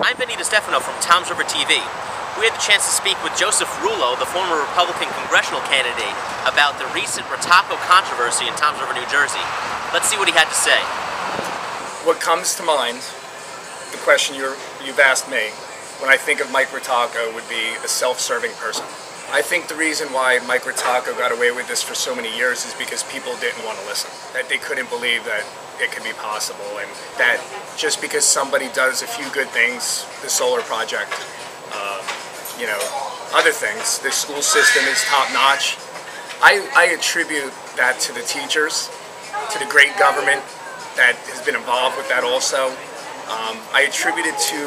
I'm Vincent DiStefano from Toms River TV. We had the chance to speak with Joseph Rullo, the former Republican congressional candidate, about the recent Ritacco controversy in Toms River, New Jersey. Let's see what he had to say. What comes to mind, the question you've asked me, when I think of Mike Ritacco would be a self-serving person. I think the reason why Mike Ritacco got away with this for so many years is because people didn't want to listen. That they couldn't believe that it could be possible, and that just because somebody does a few good things, the solar project, other things, the school system is top-notch. I attribute that to the teachers, to the great government that has been involved with that also. I attribute it to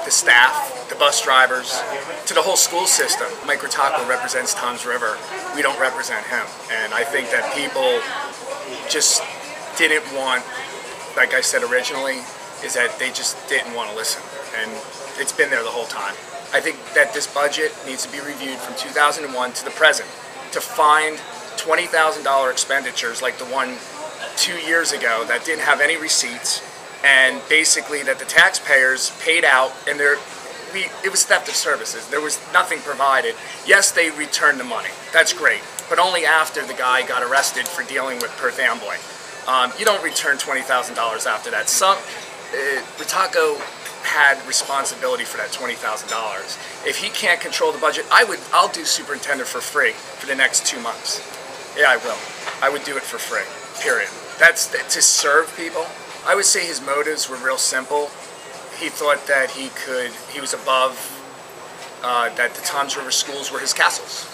the staff, the bus drivers, to the whole school system. Mike Ritacco represents Toms River. We don't represent him. And I think that people just didn't want, like I said originally, is that they just didn't want to listen. And it's been there the whole time. I think that this budget needs to be reviewed from 2001 to the present to find $20,000 expenditures like the one 2 years ago that didn't have any receipts, and basically that the taxpayers paid out, and it was theft of services. There was nothing provided. Yes, they returned the money. That's great, but only after the guy got arrested for dealing with Perth Amboy. You don't return $20,000 after that. Ritacco had responsibility for that $20,000. If he can't control the budget, I'll do superintendent for free for the next 2 months. Yeah, I will. I would do it for free, period. That's to serve people. I would say his motives were real simple. He thought that he was above, that the Toms River schools were his castles.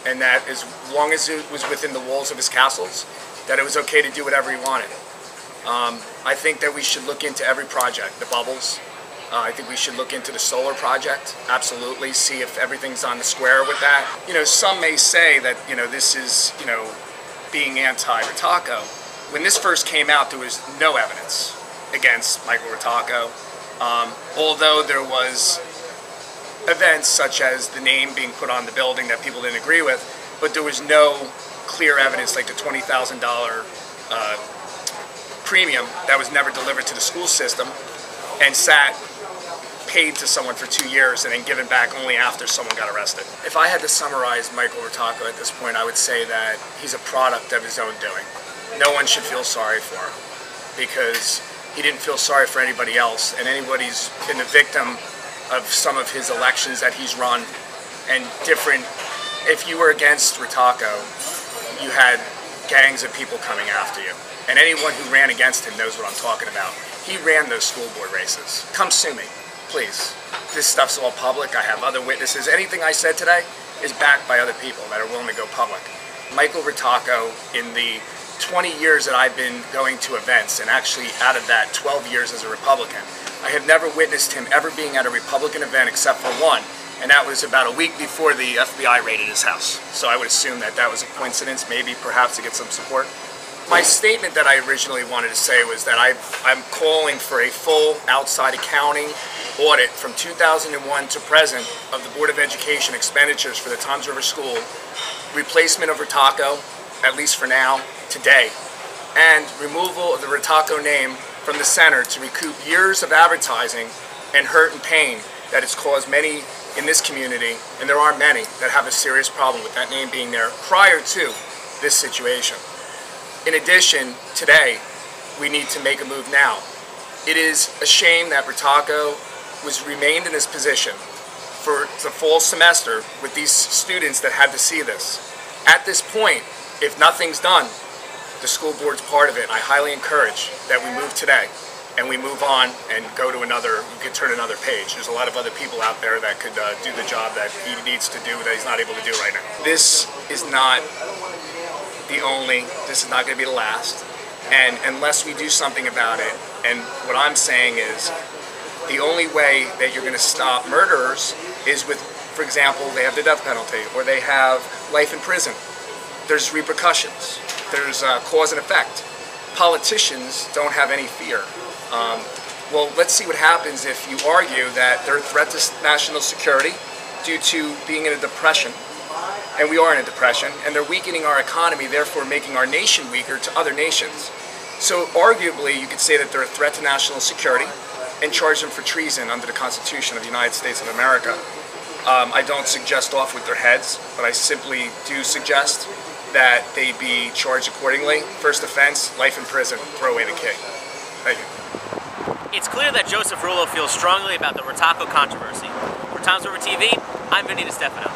And that as long as it was within the walls of his castles, that it was okay to do whatever he wanted. I think that we should look into every project, the bubbles. I think we should look into the solar project, absolutely, see if everything's on the square with that. Some may say that, this is, being anti-Ritacco. When this first came out, there was no evidence against Michael Ritacco, although there was events such as the name being put on the building that people didn't agree with, but there was no clear evidence like the $20,000 premium that was never delivered to the school system and paid to someone for 2 years and then given back only after someone got arrested. If I had to summarize Michael Ritacco at this point, I would say that he's a product of his own doing. No one should feel sorry for him because he didn't feel sorry for anybody else, and anybody's been a victim of some of his elections that he's run and different. If you were against Ritacco, you had gangs of people coming after you, and anyone who ran against him knows what I'm talking about. He ran those school board races. Come sue me, please. This stuff's all public. I have other witnesses. Anything I said today is backed by other people that are willing to go public. Michael Ritacco, in the 20 years that I've been going to events, and actually out of that 12 years as a Republican, I have never witnessed him ever being at a Republican event except for one, and that was about a week before the FBI raided his house. So I would assume that that was a coincidence, maybe perhaps to get some support. My statement that I originally wanted to say was that I'm calling for a full outside accounting audit from 2001 to present of the Board of Education expenditures for the Toms River School, replacement of Ritacco, at least for now, today, and removal of the Ritacco name from the center to recoup years of advertising and hurt and pain that has caused many in this community, and there are many that have a serious problem with that name being there prior to this situation. In addition, today, we need to make a move now. It is a shame that Ritacco remained in this position for the fall semester with these students that had to see this. At this point, if nothing's done, the school board's part of it. I highly encourage that we move today and we move on and go to we could turn another page. There's a lot of other people out there that could do the job that he needs to do that he's not able to do right now. This is not this is not going to be the last, and unless we do something about it, and what I'm saying is the only way that you're going to stop murderers is with, for example, they have the death penalty or they have life in prison. There's repercussions. There's cause and effect. Politicians don't have any fear. Well, let's see what happens if you argue that they're a threat to national security due to being in a depression, and we are in a depression, and they're weakening our economy, therefore making our nation weaker to other nations. So arguably, you could say that they're a threat to national security, and charge them for treason under the Constitution of the United States of America. I don't suggest off with their heads, but I simply do suggest that they be charged accordingly. First offense, life in prison, throw away the key. Thank you. It's clear that Joseph Rullo feels strongly about the Ritacco controversy. For Toms River TV, I'm Vincent DiStefano.